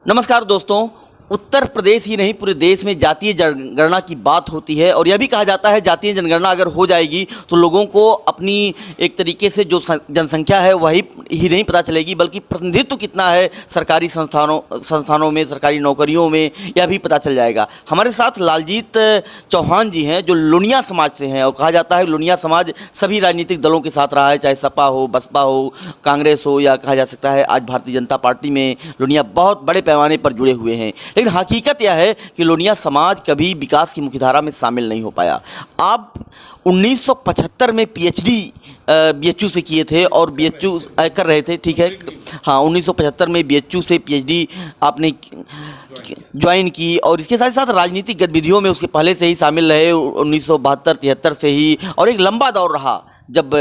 नमस्कार दोस्तों। उत्तर प्रदेश ही नहीं पूरे देश में जातीय जनगणना की बात होती है और यह भी कहा जाता है जातीय जनगणना अगर हो जाएगी तो लोगों को अपनी एक तरीके से जो जनसंख्या है वही ही नहीं पता चलेगी बल्कि प्रतिनिधित्व कितना है सरकारी संस्थानों में, सरकारी नौकरियों में, यह भी पता चल जाएगा। हमारे साथ लालजीत चौहान जी हैं जो लुनिया समाज से हैं और कहा जाता है लुनिया समाज सभी राजनीतिक दलों के साथ रहा है, चाहे सपा हो, बसपा हो, कांग्रेस हो या कहा जा सकता है आज भारतीय जनता पार्टी में लुनिया बहुत बड़े पैमाने पर जुड़े हुए हैं। लेकिन हकीकत यह है कि लोनिया समाज कभी विकास की मुख्यधारा में शामिल नहीं हो पाया। आप 1975 में पीएचडी बीएचयू से किए थे और बीएचयू कर रहे थे, ठीक है? हाँ, 1975 में बीएचयू से पीएचडी आपने ज्वाइन की और इसके साथ साथ राजनीतिक गतिविधियों में उसके पहले से ही शामिल रहे 1972-73 से ही, और एक लंबा दौर रहा जब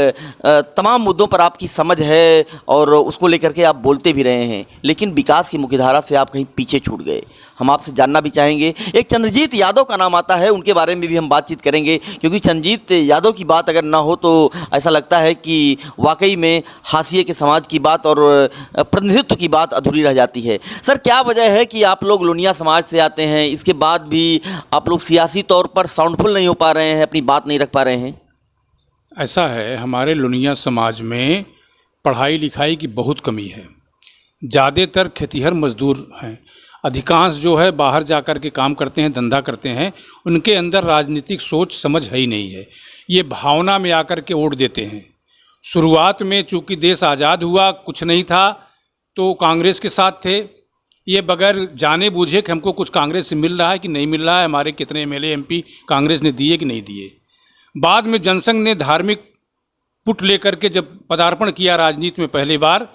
तमाम मुद्दों पर आपकी समझ है और उसको लेकर के आप बोलते भी रहे हैं, लेकिन विकास की मुख्यधारा से आप कहीं पीछे छूट गए। हम आपसे जानना भी चाहेंगे, एक चंद्रजीत यादव का नाम आता है, उनके बारे में भी हम बातचीत करेंगे क्योंकि चंद्रजीत यादव की बात अगर ना हो तो ऐसा लगता है कि वाकई में हाशिए के समाज की बात और प्रतिनिधित्व की बात अधूरी रह जाती है। सर, क्या वजह है कि आप लोग लुनिया समाज से आते हैं, इसके बाद भी आप लोग सियासी तौर पर साउंडफुल नहीं हो पा रहे हैं, अपनी बात नहीं रख पा रहे हैं? ऐसा है, हमारे लुनिया समाज में पढ़ाई लिखाई की बहुत कमी है। ज़्यादातर खेतीहर मजदूर हैं, अधिकांश जो है बाहर जाकर के काम करते हैं, धंधा करते हैं। उनके अंदर राजनीतिक सोच समझ है ही नहीं है, ये भावना में आकर के वोट देते हैं। शुरुआत में चूँकि देश आज़ाद हुआ, कुछ नहीं था तो कांग्रेस के साथ थे, ये बगैर जाने बूझे कि हमको कुछ कांग्रेस से मिल रहा है कि नहीं मिल रहा है, हमारे कितने एमएलए एमपी कांग्रेस ने दिए कि नहीं दिए। बाद में जनसंघ ने धार्मिक पुट लेकर के जब पदार्पण किया राजनीति में पहली बार,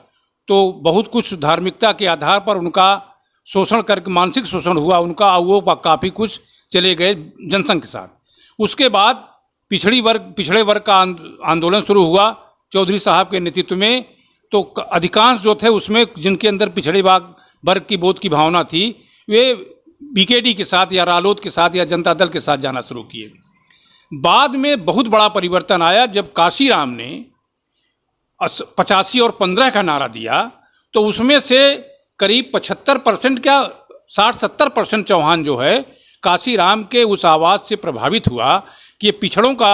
तो बहुत कुछ धार्मिकता के आधार पर उनका शोषण करके मानसिक शोषण हुआ उनका, वो काफ़ी कुछ चले गए जनसंघ के साथ। उसके बाद पिछड़े वर्ग का आंदोलन शुरू हुआ चौधरी साहब के नेतृत्व में, तो अधिकांश जो थे उसमें जिनके अंदर पिछड़े वर्ग की बोध की भावना थी वे बीकेडी के साथ या रालोद के साथ या जनता दल के साथ जाना शुरू किए। बाद में बहुत बड़ा परिवर्तन आया जब काशीराम ने 85 और 15 का नारा दिया, तो उसमें से करीब 75% क्या 60-70% चौहान जो है काशीराम के उस आवाज़ से प्रभावित हुआ कि ये पिछड़ों का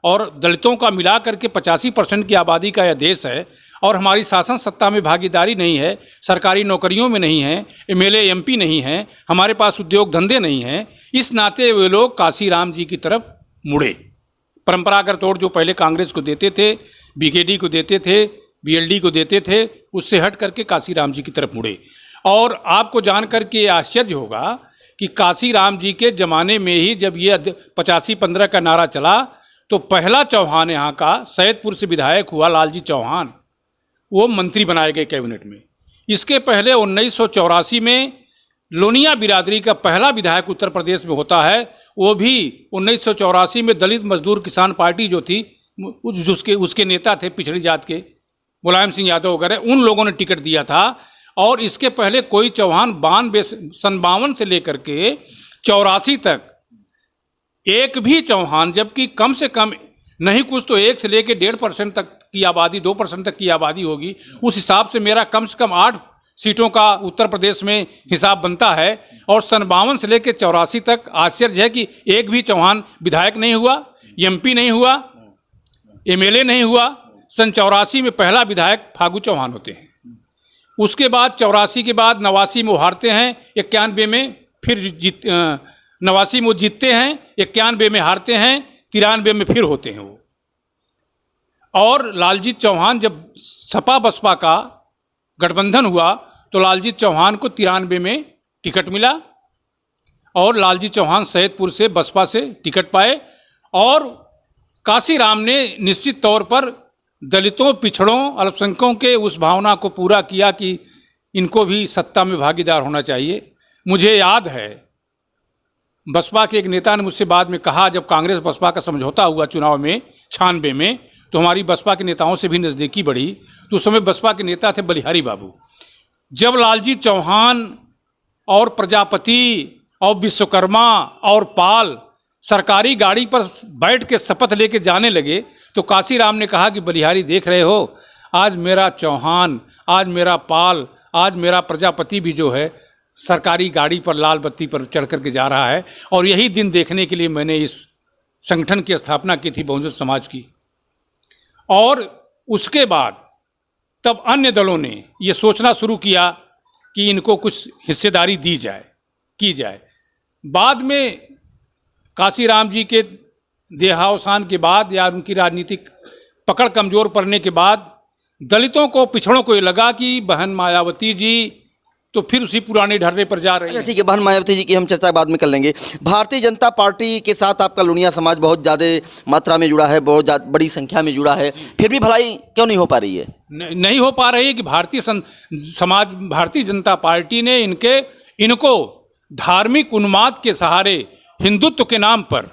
और दलितों का मिला करके 85% की आबादी का यह देश है और हमारी शासन सत्ता में भागीदारी नहीं है, सरकारी नौकरियों में नहीं है, एमएलए एमपी नहीं है, हमारे पास उद्योग धंधे नहीं हैं। इस नाते वे लोग काशीराम जी की तरफ मुड़े। परंपरागत तौर जो पहले कांग्रेस को देते थे, बीकेडी को देते थे, बीएलडी को देते थे, उससे हट करके काशीराम जी की तरफ मुड़े। और आपको जानकर के आश्चर्य होगा कि काशीराम जी के ज़माने में ही जब ये 85-15 का नारा चला तो पहला चौहान यहाँ का सैदपुर से विधायक हुआ लालजी चौहान, वो मंत्री बनाए गए कैबिनेट में। इसके पहले 1984 में लोनिया बिरादरी का पहला विधायक उत्तर प्रदेश में होता है, वो भी 1984 में दलित मजदूर किसान पार्टी जो थी उसके नेता थे पिछड़ी जात के मुलायम सिंह यादव वगैरह, उन लोगों ने टिकट दिया था। और इसके पहले कोई चौहान 52 से लेकर के 84 तक एक भी चौहान, जबकि कम से कम नहीं कुछ तो 1 से लेकर 1.5% तक की आबादी, 2% तक की आबादी होगी, उस हिसाब से मेरा कम से कम 8 सीटों का उत्तर प्रदेश में हिसाब बनता है। और 52 से लेकर 84 तक आश्चर्य है कि एक भी चौहान विधायक नहीं हुआ, एमपी नहीं हुआ, एमएलए नहीं हुआ। सन 84 में पहला विधायक फागू चौहान होते हैं। उसके बाद 84 के बाद 89 में वो हारते हैं, 91 में फिर 89 में वो जीतते हैं, 91 में हारते हैं, 93 में फिर होते हैं वो। और लालजीत चौहान जब सपा बसपा का गठबंधन हुआ तो लालजीत चौहान को 93 में टिकट मिला और लालजीत चौहान सैदपुर से बसपा से टिकट पाए। और काशीराम ने निश्चित तौर पर दलितों, पिछड़ों, अल्पसंख्यकों के उस भावना को पूरा किया कि इनको भी सत्ता में भागीदार होना चाहिए। मुझे याद है बसपा के एक नेता ने मुझसे बाद में कहा, जब कांग्रेस बसपा का समझौता हुआ चुनाव में 96 में, तो हमारी बसपा के नेताओं से भी नज़दीकी बढ़ी। तो उस समय बसपा के नेता थे बलिहारी बाबू। जब लालजी चौहान और प्रजापति और विश्वकर्मा और पाल सरकारी गाड़ी पर बैठ के शपथ लेके जाने लगे तो काशीराम ने कहा कि बलिहारी देख रहे हो, आज मेरा चौहान, आज मेरा पाल, आज मेरा प्रजापति भी जो है सरकारी गाड़ी पर लाल बत्ती पर चढ़ करके जा रहा है। और यही दिन देखने के लिए मैंने इस संगठन की स्थापना की थी, बहुजन समाज की। और उसके बाद तब अन्य दलों ने ये सोचना शुरू किया कि इनको कुछ हिस्सेदारी दी जाए, की जाए। बाद में काशीराम जी के देहावसान के बाद या उनकी राजनीतिक पकड़ कमज़ोर पड़ने के बाद दलितों को, पिछड़ों को ये लगा कि बहन मायावती जी तो फिर उसी पुराने ढर्रे पर जा रही अच्छा हैं। ठीक है, बहन मायावती जी की हम चर्चा बाद में कर लेंगे। भारतीय जनता पार्टी के साथ आपका लुनिया समाज बहुत ज़्यादा मात्रा में जुड़ा है, बहुत बड़ी संख्या में जुड़ा है, फिर भी भलाई क्यों नहीं हो पा रही है? नहीं हो पा रही है कि भारतीय जनता पार्टी ने इनको धार्मिक उन्माद के सहारे हिंदुत्व के नाम पर,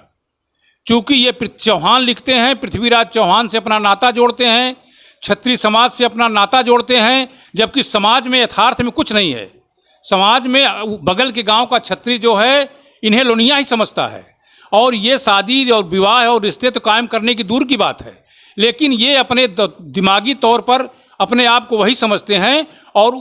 चूंकि ये चौहान लिखते हैं, पृथ्वीराज चौहान से अपना नाता जोड़ते हैं, क्षत्रिय समाज से अपना नाता जोड़ते हैं, जबकि समाज में यथार्थ में कुछ नहीं है। समाज में बगल के गांव का क्षत्रिय जो है, इन्हें लोनिया ही समझता है। और ये शादी और विवाह और रिश्ते तो कायम करने की दूर की बात है, लेकिन ये अपने दिमागी तौर पर अपने आप को वही समझते हैं। और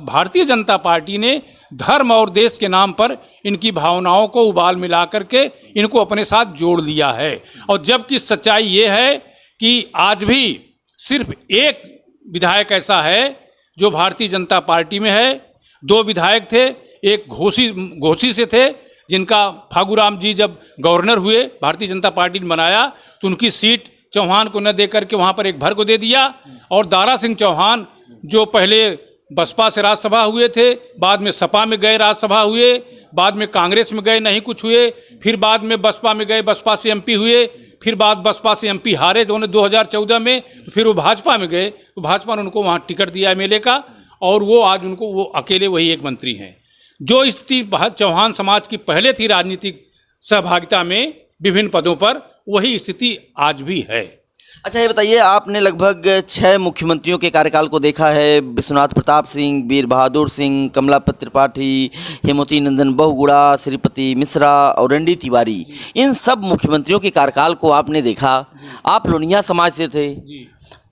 भारतीय जनता पार्टी ने धर्म और देश के नाम पर इनकी भावनाओं को उबाल मिला करके इनको अपने साथ जोड़ लिया है। और जबकि सच्चाई ये है कि आज भी सिर्फ एक विधायक ऐसा है जो भारतीय जनता पार्टी में है। 2 विधायक थे, एक घोसी से थे, जिनका फागूराम जी जब गवर्नर हुए, भारतीय जनता पार्टी ने बनाया तो उनकी सीट चौहान को न दे करके वहाँ पर एक भर को दे दिया। और दारा सिंह चौहान जो पहले बसपा से राज्यसभा हुए थे, बाद में सपा में गए, राज्यसभा हुए, बाद में कांग्रेस में गए, नहीं कुछ हुए, फिर बाद में बसपा में गए, बसपा से एमपी हुए, फिर बाद बसपा से एमपी हारे 2014 में, तो फिर वो भाजपा में गए, तो भाजपा ने उनको वहाँ टिकट दिया एमएलए का, और वो आज वो अकेले वही एक मंत्री हैं। जो स्थिति चौहान समाज की पहले थी राजनीतिक सहभागिता में विभिन्न पदों पर, वही स्थिति आज भी है। अच्छा ये बताइए, आपने लगभग 6 मुख्यमंत्रियों के कार्यकाल को देखा है। विश्वनाथ प्रताप सिंह, वीर बहादुर सिंह, कमलापत त्रिपाठी, हेमवती नंदन बहुगुणा, श्रीपति मिश्रा और रणडी तिवारी, इन सब मुख्यमंत्रियों के कार्यकाल को आपने देखा। आप लोनिया समाज से थे,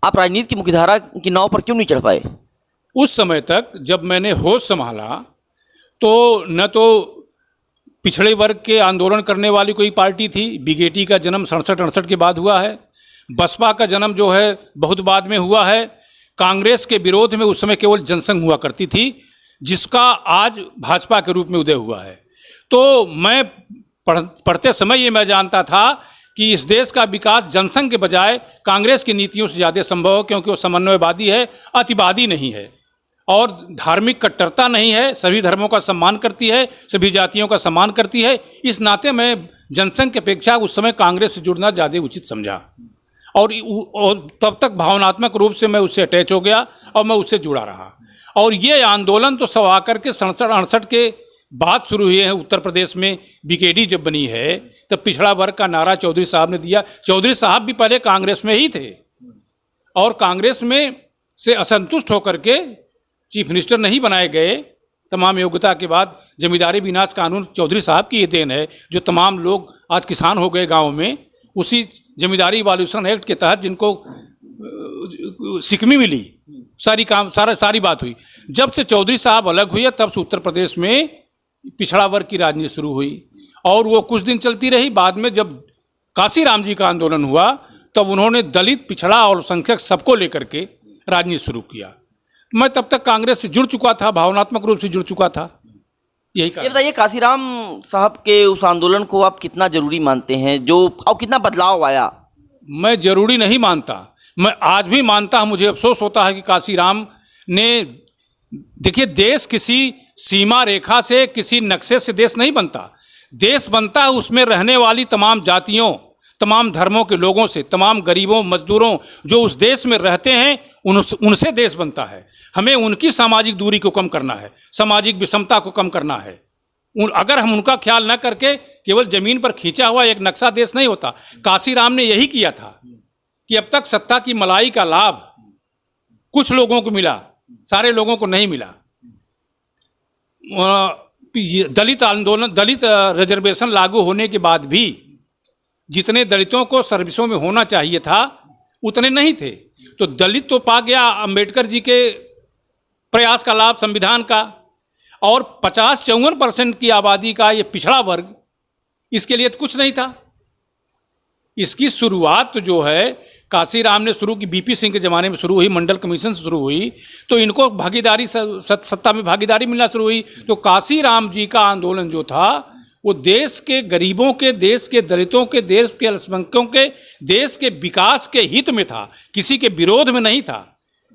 आप राजनीति की मुख्यधारा की नाव पर क्यों नहीं चढ़ पाए? उस समय तक जब मैंने होश संभाला तो न तो पिछड़े वर्ग के आंदोलन करने वाली कोई पार्टी थी, बीजेटी का जन्म 67-68 के बाद हुआ है, बसपा का जन्म जो है बहुत बाद में हुआ है, कांग्रेस के विरोध में उस समय केवल जनसंघ हुआ करती थी, जिसका आज भाजपा के रूप में उदय हुआ है। तो मैं पढ़ते समय ये मैं जानता था कि इस देश का विकास जनसंघ के बजाय कांग्रेस की नीतियों से ज़्यादा संभव है, क्योंकि वो समन्वयवादी है, अतिवादी नहीं है और धार्मिक कट्टरता नहीं है, सभी धर्मों का सम्मान करती है, सभी जातियों का सम्मान करती है। इस नाते मैं जनसंघ की अपेक्षा उस समय कांग्रेस से जुड़ना ज़्यादा उचित समझा, और तब तक भावनात्मक रूप से मैं उससे अटैच हो गया और मैं उससे जुड़ा रहा। और ये आंदोलन तो सब आकर के 67-68 के बाद शुरू हुए हैं। उत्तर प्रदेश में बीकेडी जब बनी है तब पिछड़ा वर्ग का नारा चौधरी साहब ने दिया। चौधरी साहब भी पहले कांग्रेस में ही थे और कांग्रेस में से असंतुष्ट होकर के चीफ मिनिस्टर नहीं बनाए गए। तमाम योग्यता के बाद जमींदारी विनाश कानून चौधरी साहब की ये देन है, जो तमाम लोग आज किसान हो गए गाँव में, उसी जमींदारी इवोल्यूशन एक्ट के तहत जिनको सिकमी मिली, सारी बात हुई। जब से चौधरी साहब अलग हुए तब से उत्तर प्रदेश में पिछड़ा वर्ग की राजनीति शुरू हुई और वो कुछ दिन चलती रही। बाद में जब काशीराम जी का आंदोलन हुआ तब उन्होंने दलित, पिछड़ा और संख्यक सबको लेकर के राजनीति शुरू किया। मैं तब तक कांग्रेस से जुड़ चुका था, भावनात्मक रूप से जुड़ चुका था। यही ये बताइए, काशीराम साहब के उस आंदोलन को आप कितना जरूरी मानते हैं, जो और कितना बदलाव आया? मैं जरूरी नहीं मानता, मैं आज भी मानता हूँ। मुझे अफसोस होता है कि काशीराम ने, देखिए, देश किसी सीमा रेखा से, किसी नक्शे से देश नहीं बनता। देश बनता है उसमें रहने वाली तमाम जातियों, तमाम धर्मों के लोगों से, तमाम गरीबों, मजदूरों जो उस देश में रहते हैं, उनसे देश बनता है। हमें उनकी सामाजिक दूरी को कम करना है, सामाजिक विषमता को कम करना है। अगर हम उनका ख्याल न करके केवल जमीन पर खींचा हुआ एक नक्शा देश नहीं होता। काशीराम ने यही किया था कि अब तक सत्ता की मलाई का लाभ कुछ लोगों को मिला, सारे लोगों को नहीं मिला। दलित आंदोलन, दलित रिजर्वेशन लागू होने के बाद भी जितने दलितों को सर्विसों में होना चाहिए था उतने नहीं थे। तो दलित तो पा गया अंबेडकर जी के प्रयास का लाभ, संविधान का, और 50-54% की आबादी का ये पिछड़ा वर्ग, इसके लिए तो कुछ नहीं था। इसकी शुरुआत तो जो है काशीराम ने शुरू की, बीपी सिंह के ज़माने में शुरू हुई, मंडल कमीशन से शुरू हुई, तो इनको भागीदारी सत्ता में भागीदारी मिलना शुरू हुई। तो काशीराम जी का आंदोलन जो था वो देश के गरीबों के, देश के दलितों के, देश के अल्पसंख्यकों के, देश के विकास के हित में था, किसी के विरोध में नहीं था।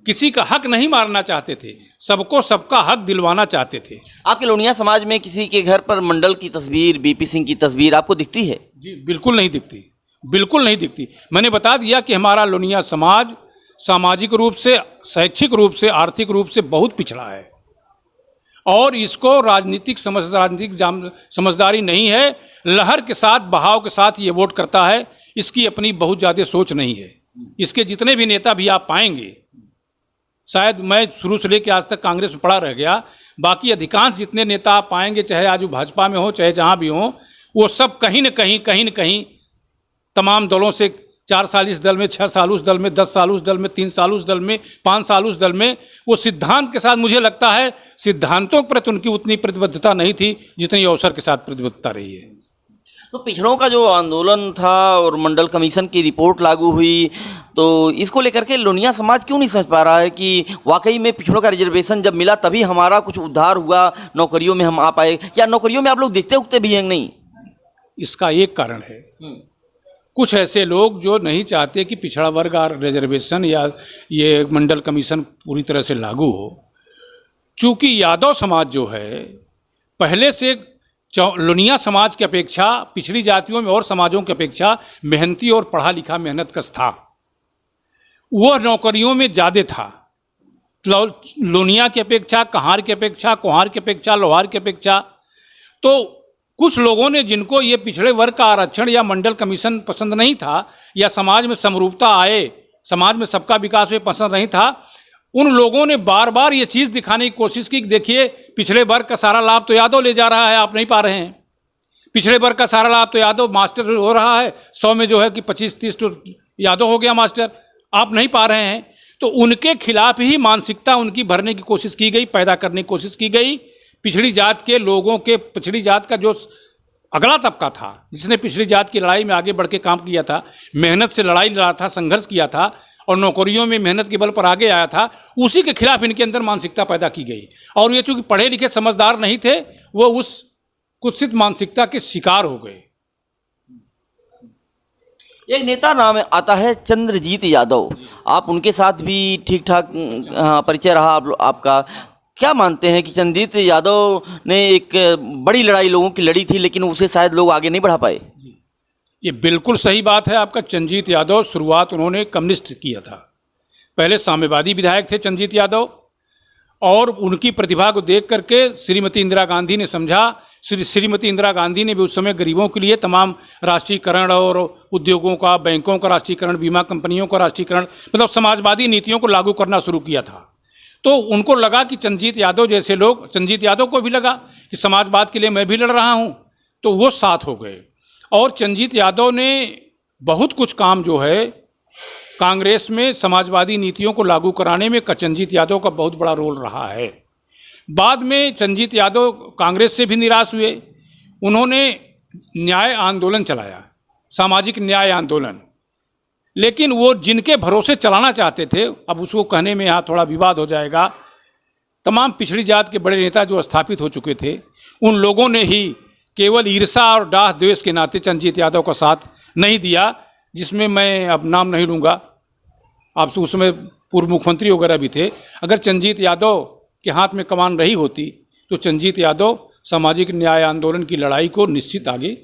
किसी का हक नहीं मारना चाहते थे, सबको सबका हक दिलवाना चाहते थे। आपके लोनिया समाज में किसी के घर पर मंडल की तस्वीर, बीपी सिंह की तस्वीर आपको दिखती है? जी बिल्कुल नहीं दिखती, बिल्कुल नहीं दिखती। मैंने बता दिया कि हमारा लोनिया समाज सामाजिक रूप से, शैक्षिक रूप से, आर्थिक रूप से बहुत पिछड़ा है और इसको राजनीतिक समझदारी नहीं है। लहर के साथ, बहाव के साथ ये वोट करता है। इसकी अपनी बहुत ज़्यादा सोच नहीं है। इसके जितने भी नेता भी आप पाएंगे, शायद मैं शुरू से लेकर आज तक कांग्रेस में पड़ा रह गया, बाकी अधिकांश जितने नेता आप पाएंगे, चाहे आज वो भाजपा में हो चाहे जहाँ भी हो, वो सब कहीं न कहीं तमाम दलों से 4 साल इस दल में, 6 साल उस दल में, 10 साल उस दल में, 3 साल उस दल में, 5 साल उस दल में, वो सिद्धांत के साथ, मुझे लगता है सिद्धांतों के प्रति उनकी उतनी प्रतिबद्धता नहीं थी जितनी अवसर के साथ प्रतिबद्धता रही है। तो पिछड़ों का जो आंदोलन था और मंडल कमीशन की रिपोर्ट लागू हुई, तो इसको लेकर के लोनिया समाज क्यों नहीं समझ पा रहा है कि वाकई में पिछड़ों का रिजर्वेशन जब मिला तभी हमारा कुछ उद्धार हुआ, नौकरियों में हम आ पाए? या नौकरियों में आप लोग दिखते उगते भी हैं नहीं? इसका एक कारण है, कुछ ऐसे लोग जो नहीं चाहते कि पिछड़ा वर्ग और रिजर्वेशन या ये मंडल कमीशन पूरी तरह से लागू हो। चूँकि यादव समाज जो है पहले से लोनिया समाज की अपेक्षा, पिछड़ी जातियों में और समाजों की अपेक्षा मेहनती और पढ़ा लिखा मेहनतकश था, वह नौकरियों में ज़्यादा था। लोनिया की अपेक्षा, कहार की अपेक्षा, कुहार की अपेक्षा, लोहार की अपेक्षा। तो कुछ लोगों ने, जिनको ये पिछड़े वर्ग का आरक्षण या मंडल कमीशन पसंद नहीं था, या समाज में समरूपता आए, समाज में सबका विकास हुए पसंद नहीं था, उन लोगों ने बार बार ये चीज़ दिखाने की कोशिश की कि देखिए पिछड़े वर्ग का सारा लाभ तो यादव ले जा रहा है, आप नहीं पा रहे हैं। पिछड़े वर्ग का सारा लाभ तो यादव मास्टर हो रहा है, 100 में जो है कि 25-30 तो यादव हो गया मास्टर, आप नहीं पा रहे हैं। तो उनके खिलाफ ही मानसिकता उनकी भरने की कोशिश की गई, पैदा करने की कोशिश की गई। पिछड़ी जात के लोगों के, पिछड़ी जात का जो अगला तबका था, जिसने पिछड़ी जात की लड़ाई में आगे बढ़ के काम किया था, मेहनत से लड़ाई लड़ा था, संघर्ष किया था और नौकरियों में मेहनत के बल पर आगे आया था, उसी के खिलाफ इनके अंदर मानसिकता पैदा की गई। और ये चूँकि पढ़े लिखे समझदार नहीं थे, वो उस कुत्सित मानसिकता के शिकार हो गए। एक नेता नाम आता है चंद्रजीत यादव, आप उनके साथ भी ठीक ठाक परिचय रहा आपका। क्या मानते हैं कि चंद्रजीत यादव ने एक बड़ी लड़ाई लोगों की लड़ी थी, लेकिन उसे शायद लोग आगे नहीं बढ़ा पाए? ये बिल्कुल सही बात है आपका। चंद्रजीत यादव शुरुआत उन्होंने कम्युनिस्ट किया था, पहले साम्यवादी विधायक थे चंद्रजीत यादव, और उनकी प्रतिभा को देख करके श्रीमती इंदिरा गांधी ने समझा। श्रीमती इंदिरा गांधी ने भी उस समय गरीबों के लिए तमाम राष्ट्रीयकरण और उद्योगों का, बैंकों का राष्ट्रीयकरण, बीमा कंपनियों का राष्ट्रीयकरण, मतलब समाजवादी नीतियों को लागू करना शुरू किया था। तो उनको लगा कि चंद्रजीत यादव जैसे लोग, चंद्रजीत यादव को भी लगा कि समाजवाद के लिए मैं भी लड़ रहा हूँ, तो वो साथ हो गए। और चंद्रजीत यादव ने बहुत कुछ काम जो है कांग्रेस में समाजवादी नीतियों को लागू कराने में चंद्रजीत यादव का बहुत बड़ा रोल रहा है। बाद में चंद्रजीत यादव कांग्रेस से भी निराश हुए, उन्होंने न्याय आंदोलन चलाया, सामाजिक न्याय आंदोलन, लेकिन वो जिनके भरोसे चलाना चाहते थे, अब उसको कहने में यहाँ थोड़ा विवाद हो जाएगा, तमाम पिछड़ी जात के बड़े नेता जो स्थापित हो चुके थे, उन लोगों ने ही केवल ईर्षा और डाह द्वेष के नाते चंद्रजीत यादव का साथ नहीं दिया, जिसमें मैं अब नाम नहीं लूँगा। आपसे उस समय पूर्व मुख्यमंत्री वगैरह भी थे। अगर चंद्रजीत यादव के हाथ में कमान रही होती तो चंद्रजीत यादव सामाजिक न्याय आंदोलन की लड़ाई को निश्चित आगे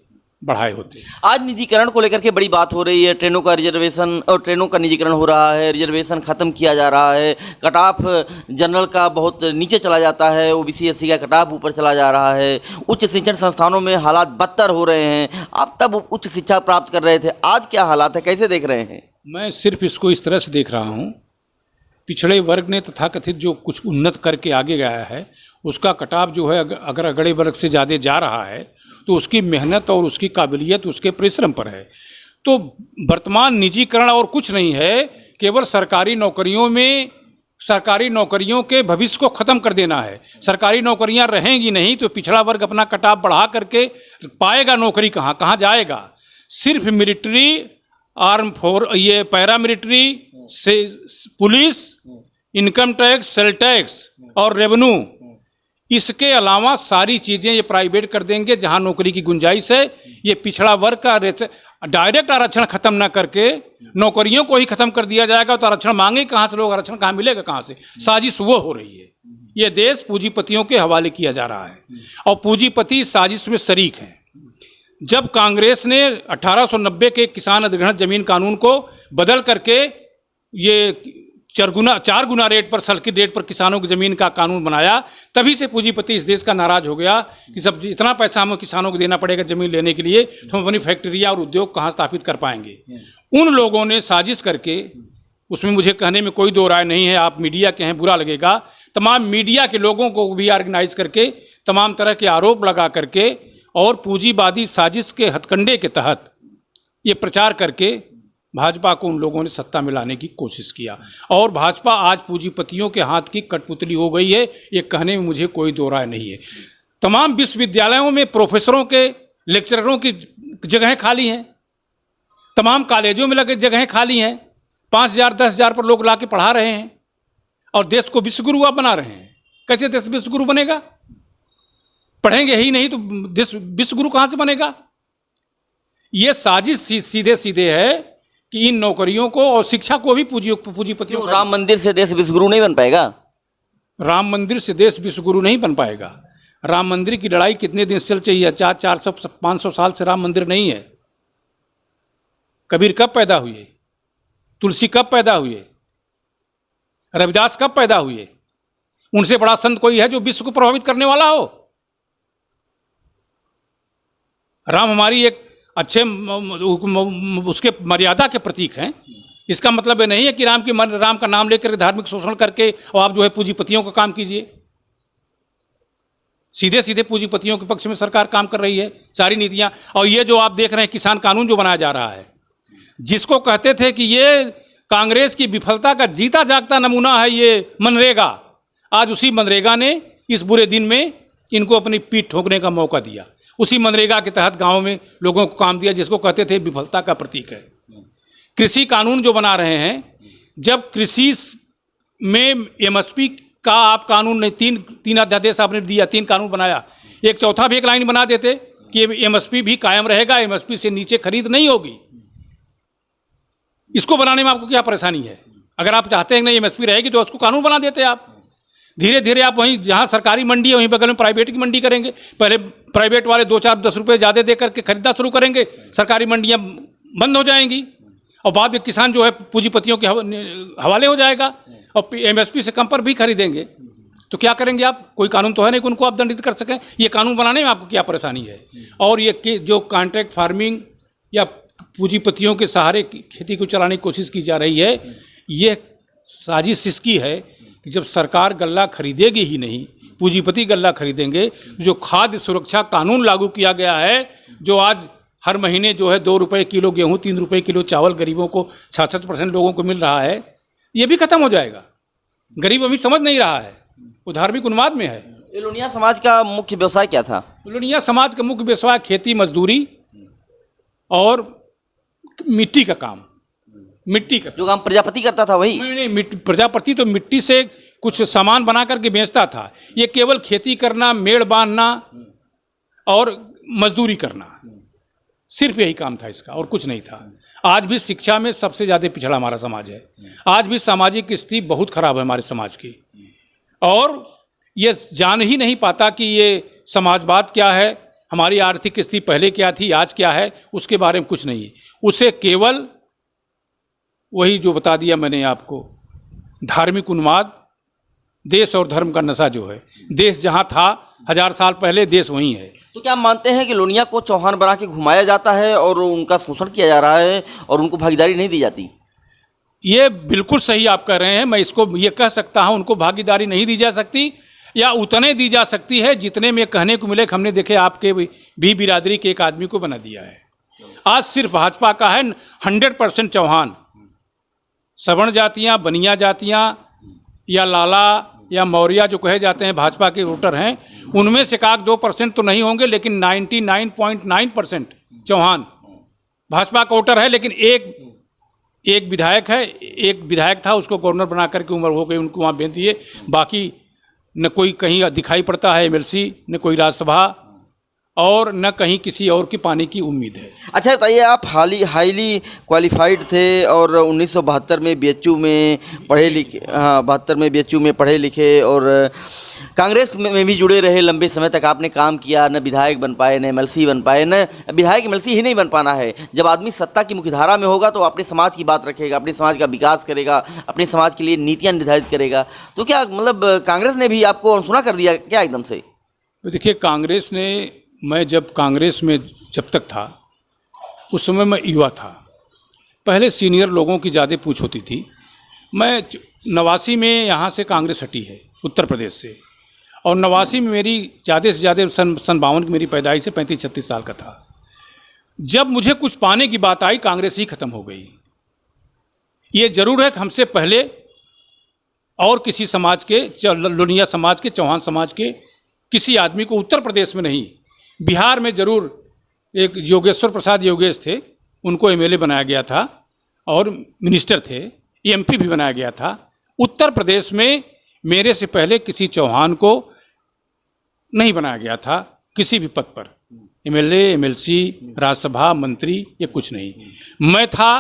बढ़ाए होते। आज निजीकरण को लेकर के बड़ी बात हो रही है, ट्रेनों का रिजर्वेशन और ट्रेनों का निजीकरण हो रहा है, रिजर्वेशन खत्म किया जा रहा है, कट ऑफ जनरल का बहुत नीचे चला जाता है, ओबीसी एससी का कट ऑफ ऊपर चला जा रहा है, उच्च शिक्षण संस्थानों में हालात बदतर हो रहे हैं। आप तब उच्च शिक्षा प्राप्त कर रहे थे, आज क्या हालात है, कैसे देख रहे हैं? मैं सिर्फ इसको इस तरह से देख रहा हूँ, पिछड़े वर्ग ने तथाकथित जो कुछ उन्नत करके आगे गया है, उसका कटाव जो है अगर अगड़े वर्ग से ज़्यादा जा रहा है तो उसकी मेहनत और उसकी काबिलियत उसके परिश्रम पर है। तो वर्तमान निजीकरण और कुछ नहीं है, केवल सरकारी नौकरियों में सरकारी नौकरियों के भविष्य को ख़त्म कर देना है। सरकारी नौकरियां रहेंगी नहीं तो पिछड़ा वर्ग अपना कटाव बढ़ा करके पाएगा नौकरी कहाँ कहाँ जाएगा। सिर्फ मिलिट्री, आर्म फोर्स, ये पैरा मिलिट्री से police, income tax, sale tax और रेवेन्यू, इसके अलावा सारी चीज़ें ये प्राइवेट कर देंगे। जहां नौकरी की गुंजाइश है, ये पिछड़ा वर्ग का डायरेक्ट आरक्षण खत्म ना करके नौकरियों को ही खत्म कर दिया जाएगा। तो आरक्षण मांगे कहाँ से लोग, आरक्षण कहाँ मिलेगा कहाँ से? साजिश वो हो रही है। ये देश पूंजीपतियों के हवाले किया जा रहा है और पूंजीपति साजिश में शरीक हैं। जब कांग्रेस ने 1890 के किसान अधिग्रहण जमीन कानून को बदल करके ये 4 गुना रेट पर, सर्किट रेट पर किसानों की ज़मीन का कानून बनाया, तभी से पूंजीपति इस देश का नाराज़ हो गया कि सब इतना पैसा हमें किसानों को देना पड़ेगा ज़मीन लेने के लिए, तो हम अपनी फैक्ट्रियाँ और उद्योग कहाँ स्थापित कर पाएंगे। उन लोगों ने साजिश करके, उसमें मुझे कहने में कोई दो राय नहीं है, आप मीडिया के हैं बुरा लगेगा, तमाम मीडिया के लोगों को भी ऑर्गेनाइज करके तमाम तरह के आरोप लगा करके और पूंजीवादी साजिश के हथकंडे के तहत ये प्रचार करके भाजपा को उन लोगों ने सत्ता में लाने की कोशिश किया। और भाजपा आज पूंजीपतियों के हाथ की कठपुतली हो गई है, ये कहने में मुझे कोई दो राय नहीं है। तमाम विश्वविद्यालयों में प्रोफेसरों के, लेक्चररों की जगहें खाली हैं, तमाम कॉलेजों में लगे जगहें खाली हैं। 5,000 10,000 पर लोग ला के पढ़ा रहे हैं और देश को विश्वगुरु आप बना रहे हैं। कैसे देश विश्वगुरु बनेगा? पढ़ेंगे ही नहीं तो देश विश्वगुरु कहाँ से बनेगा? ये साजिश सीधे सीधे है कि इन नौकरियों को और शिक्षा को भी पूंजीपतियों को। राम मंदिर से देश विश्वगुरु नहीं बन पाएगा? राम मंदिर से देश विश्वगुरु नहीं बन पाएगा। राम मंदिर की लड़ाई कितने दिन से चल रही है? 400-500 साल से राम मंदिर नहीं है। कबीर कब पैदा हुए? तुलसी कब पैदा हुए? रविदास कब पैदा हुए? उनसे बड़ा संत कोई है जो विश्व को प्रभावित करने वाला हो? राम हमारी एक अच्छे उसके मर्यादा के प्रतीक हैं। इसका मतलब ये नहीं है कि राम का नाम लेकर धार्मिक शोषण करके और आप जो है पूंजीपतियों का काम कीजिए। सीधे सीधे पूंजीपतियों के पक्ष में सरकार काम कर रही है, सारी नीतियां। और ये जो आप देख रहे हैं किसान कानून जो बनाया जा रहा है, जिसको कहते थे कि ये कांग्रेस की विफलता का जीता जागता नमूना है ये मनरेगा, आज उसी मनरेगा ने इस बुरे दिन में इनको अपनी पीठ ठोकने का मौका दिया। उसी मनरेगा के तहत गाँव में लोगों को काम दिया, जिसको कहते थे विफलता का प्रतीक है। कृषि कानून जो बना रहे हैं, जब कृषि में एमएसपी का आप कानून ने तीन अध्यादेश आपने दिया, 3 कानून बनाया, एक चौथा भी एक लाइन बना देते कि एमएसपी भी कायम रहेगा, एमएसपी से नीचे खरीद नहीं होगी। इसको बनाने में आपको क्या परेशानी है? अगर आप चाहते हैं नहीं एमएसपी रहेगी तो उसको कानून बना देते आप। धीरे धीरे आप वहीं जहाँ सरकारी मंडी है वहीं बगल में प्राइवेट की मंडी करेंगे। पहले प्राइवेट वाले 2-4-10 रुपये ज़्यादा दे करके खरीदना शुरू करेंगे, सरकारी मंडियाँ बंद हो जाएंगी और बाद में किसान जो है पूंजीपतियों के हवाले हो जाएगा और एमएसपी से कम पर भी खरीदेंगे। तो क्या करेंगे आप? कोई कानून तो है नहीं कि उनको आप दंडित कर सकें। ये कानून बनाने में आपको क्या परेशानी है? और ये जो कॉन्ट्रैक्ट फार्मिंग या पूंजीपतियों के सहारे खेती को चलाने की कोशिश की जा रही है, ये साजिश इसकी है कि जब सरकार गल्ला खरीदेगी ही नहीं, पूंजीपति गल्ला खरीदेंगे। जो खाद्य सुरक्षा कानून लागू किया गया है, जो आज हर महीने जो है 2 रुपये किलो गेहूँ, 3 रुपये किलो चावल गरीबों को 66% लोगों को मिल रहा है, ये भी खत्म हो जाएगा। गरीब अभी समझ नहीं रहा है, वो धार्मिक उन्माद में है। लोनिया समाज का मुख्य व्यवसाय क्या था? लोनिया समाज का मुख्य व्यवसाय खेती, मजदूरी और मिट्टी का काम। मिट्टी का जो काम प्रजापति करता था वही? नहीं, प्रजापति तो मिट्टी से कुछ सामान बना करके बेचता था। ये केवल खेती करना, मेड़ बांधना और मजदूरी करना, सिर्फ यही काम था इसका और कुछ नहीं था। आज भी शिक्षा में सबसे ज़्यादा पिछड़ा हमारा समाज है। आज भी सामाजिक स्थिति बहुत खराब है हमारे समाज की, और ये जान ही नहीं पाता कि ये समाजवाद क्या है, हमारी आर्थिक स्थिति पहले क्या थी, आज क्या है, उसके बारे में कुछ नहीं है। उसे केवल वही जो बता दिया मैंने आपको, धार्मिक उन्माद, देश और धर्म का नशा जो है। देश जहाँ था 1000 साल पहले, देश वहीं है। तो क्या आप मानते हैं कि लोनिया को चौहान बना के घुमाया जाता है और उनका शोषण किया जा रहा है और उनको भागीदारी नहीं दी जाती? ये बिल्कुल सही आप कह रहे हैं। मैं इसको ये कह सकता हूँ, उनको भागीदारी नहीं दी जा सकती, या उतने दी जा सकती है जितने में कहने को मिले। हमने देखे आपके भी बिरादरी के एक आदमी को बना दिया है। आज सिर्फ भाजपा का है 100% चौहान। सवर्ण जातियाँ, बनिया जातियाँ, या लाला या मौर्य जो कहे जाते हैं भाजपा के वोटर हैं, उनमें से 1-2% तो नहीं होंगे, लेकिन 99.9% चौहान भाजपा का वोटर है। लेकिन एक विधायक है, एक विधायक था, उसको गवर्नर बना करके उम्र हो गई, उनको वहाँ भेज दिए। बाकी न कोई कहीं दिखाई पड़ता है एमएलसी, न कोई राज्यसभा, और न कहीं किसी और की पाने की उम्मीद है। अच्छा बताइए, आप हाईली क्वालिफाइड थे और 1972 में बीएचयू में पढ़े लिखे, हाँ 72 में बीएचयू में पढ़े लिखे, और कांग्रेस में भी जुड़े रहे लंबे समय तक आपने काम किया। न विधायक बन पाए, न एमएलसी बन पाए, न विधायक एमएलसी ही नहीं बन पाना है। जब आदमी सत्ता की मुख्यधारा में होगा तो अपने समाज की बात रखेगा, अपने समाज का विकास करेगा, अपने समाज के लिए नीतियाँ निर्धारित करेगा। तो क्या मतलब कांग्रेस ने भी आपको अनसुना कर दिया क्या एकदम से? तो देखिए, कांग्रेस ने, मैं जब कांग्रेस में जब तक था उस समय मैं युवा था। पहले सीनियर लोगों की ज़्यादा पूछ होती थी। मैं 89 में यहाँ से कांग्रेस हटी है उत्तर प्रदेश से, और 89 में मेरी ज़्यादा से ज़्यादा सन 52 की मेरी पैदाइश से 35-36 साल का था। जब मुझे कुछ पाने की बात आई, कांग्रेस ही खत्म हो गई। ये जरूर है कि हमसे पहले और किसी समाज के, लोनिया समाज के, चौहान समाज के किसी आदमी को उत्तर प्रदेश में नहीं, बिहार में जरूर एक योगेश्वर प्रसाद योगेश थे, उनको एमएलए बनाया गया था और मिनिस्टर थे, एमपी भी बनाया गया था। उत्तर प्रदेश में मेरे से पहले किसी चौहान को नहीं बनाया गया था किसी भी पद पर, एमएलए, एमएलसी, राज्यसभा, मंत्री, ये कुछ नहीं। मैं था,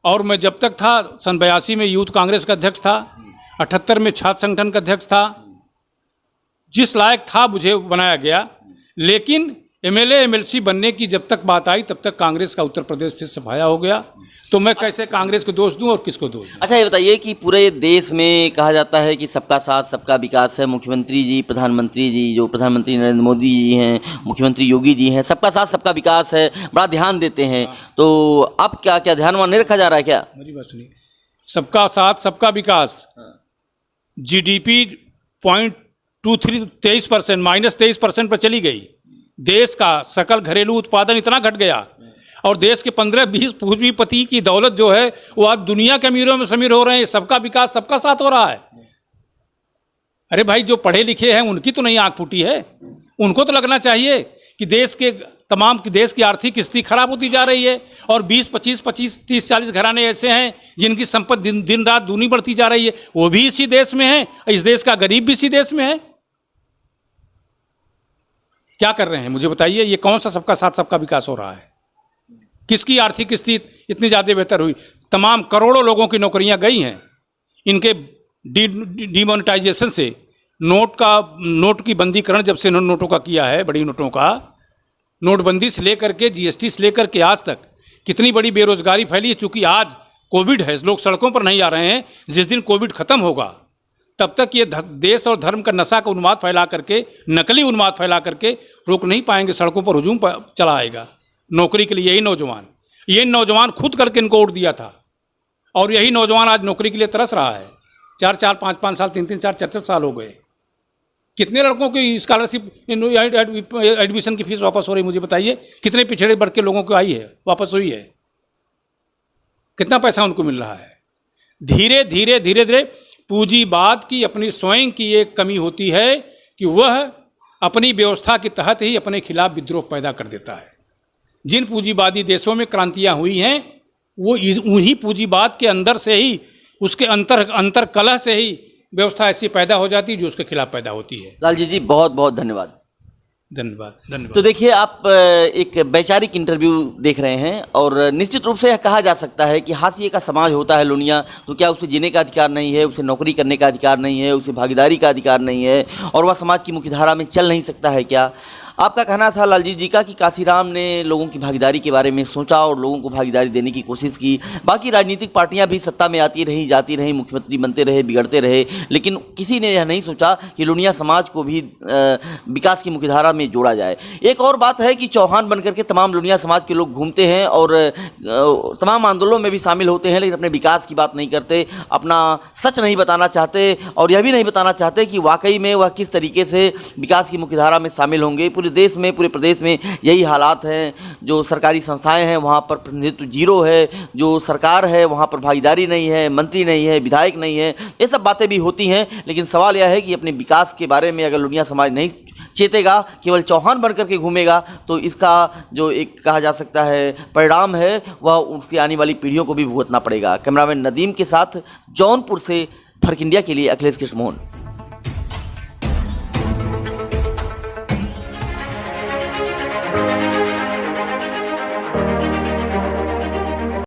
और मैं जब तक था, सन 82 में यूथ कांग्रेस का अध्यक्ष था, 78 में छात्र संगठन का अध्यक्ष था। जिस लायक था मुझे बनाया गया, लेकिन एमएलए, एमएलसी बनने की जब तक बात आई तब तक कांग्रेस का उत्तर प्रदेश से सफाया हो गया। तो मैं कैसे कांग्रेस को दोष दूं और किसको दोष दूं? अच्छा ये बताइए कि पूरे देश में कहा जाता है कि सबका साथ सबका विकास है। मुख्यमंत्री जी, प्रधानमंत्री जी, जो प्रधानमंत्री नरेंद्र मोदी जी हैं, मुख्यमंत्री योगी जी हैं, सबका साथ सबका विकास है, बड़ा ध्यान देते हैं। तो अब क्या क्या ध्यान वहाँ नहीं रखा जा रहा है क्या? मेरी बात सुनिए, सबका साथ सबका विकास, जीडीपी 23% -23% पर चली गई। देश का सकल घरेलू उत्पादन इतना घट गया, और देश के 15-20 पूंजीपति की दौलत जो है वो आज दुनिया के अमीरों में शामिल हो रहे हैं। सबका विकास सबका साथ हो रहा है। अरे भाई, जो पढ़े लिखे हैं उनकी तो नहीं आंख फूटी है। उनको तो लगना चाहिए कि देश की आर्थिक स्थिति खराब होती जा रही है, और 20-25, 30-40 घराने ऐसे हैं जिनकी संपत्ति दिन रात दूनी बढ़ती जा रही है। वो भी इसी देश में है, इस देश का गरीब भी इसी देश में है। क्या कर रहे हैं मुझे बताइए? ये कौन सा सबका साथ सबका विकास हो रहा है? किसकी आर्थिक स्थिति इतनी ज़्यादा बेहतर हुई? तमाम करोड़ों लोगों की नौकरियां गई हैं। इनके डिमोनेटाइजेशन से, नोट की बंदीकरण जब से नोटों का किया है, बड़ी नोटों का, नोटबंदी से लेकर के जीएसटी से लेकर के आज तक कितनी बड़ी बेरोजगारी फैली है। चूंकि आज कोविड है, लोग सड़कों पर नहीं आ रहे हैं। जिस दिन कोविड खत्म होगा तब तक ये देश और धर्म का नशा का उन्माद फैला करके, नकली उन्माद फैला करके रोक नहीं पाएंगे। सड़कों पर हुजूम चला आएगा नौकरी के लिए। यही नौजवान खुद करके इनको वोट दिया था, और यही नौजवान आज नौकरी के लिए तरस रहा है। 4-4, 5-5 साल, 3-3, 4-4 साल हो गए। कितने लड़कों की स्कॉलरशिप, एडमिशन की फीस वापस हो रही मुझे बताइए? कितने पिछड़े वर्ग के लोगों को आई है, वापस हुई है? कितना पैसा उनको मिल रहा है? धीरे धीरे पूंजीवाद की अपनी स्वयं की एक कमी होती है कि वह अपनी व्यवस्था के तहत ही अपने खिलाफ विद्रोह पैदा कर देता है। जिन पूंजीवादी देशों में क्रांतियां हुई हैं, वो उन्हीं पूंजीवाद के अंदर से ही, उसके अंतर कलह से ही व्यवस्था ऐसी पैदा हो जाती है जो उसके खिलाफ पैदा होती है। लालजी जी बहुत बहुत धन्यवाद। धन्यवाद। तो देखिए, आप एक वैचारिक इंटरव्यू देख रहे हैं, और निश्चित रूप से यह कहा जा सकता है कि हाशिए का समाज होता है लोनिया, तो क्या उसे जीने का अधिकार नहीं है, उसे नौकरी करने का अधिकार नहीं है, उसे भागीदारी का अधिकार नहीं है, और वह समाज की मुख्यधारा में चल नहीं सकता है क्या? आपका कहना था लालजी जी का कि काशीराम ने लोगों की भागीदारी के बारे में सोचा और लोगों को भागीदारी देने की कोशिश की। बाकी राजनीतिक पार्टियां भी सत्ता में आती रहीं, जाती रहीं, मुख्यमंत्री बनते रहे, बिगड़ते रहे, लेकिन किसी ने यह नहीं सोचा कि लोनिया समाज को भी विकास की मुख्यधारा में जोड़ा जाए। एक और बात है कि चौहान बनकर के तमाम लोनिया समाज के लोग घूमते हैं और तमाम आंदोलनों में भी शामिल होते हैं, लेकिन अपने विकास की बात नहीं करते, अपना सच नहीं बताना चाहते, और यह भी नहीं बताना चाहते कि वाकई में वह किस तरीके से विकास की मुख्यधारा में शामिल होंगे। पूरे पूरे देश में, पूरे प्रदेश में यही हालात हैं। जो सरकारी संस्थाएं हैं वहाँ पर प्रतिनिधित्व जीरो है, जो सरकार है वहाँ पर भागीदारी नहीं है, मंत्री नहीं है, विधायक नहीं है, ये सब बातें भी होती हैं। लेकिन सवाल यह है कि अपने विकास के बारे में अगर लुनिया समाज नहीं चेतेगा, केवल चौहान बनकर के घूमेगा, तो इसका जो एक कहा जा सकता है परिणाम है वह उसकी आने वाली पीढ़ियों को भी भुगतना पड़ेगा। कैमरामैन नदीम के साथ जौनपुर से फर्क इंडिया के लिए अखिलेश कृष्ण मोहन।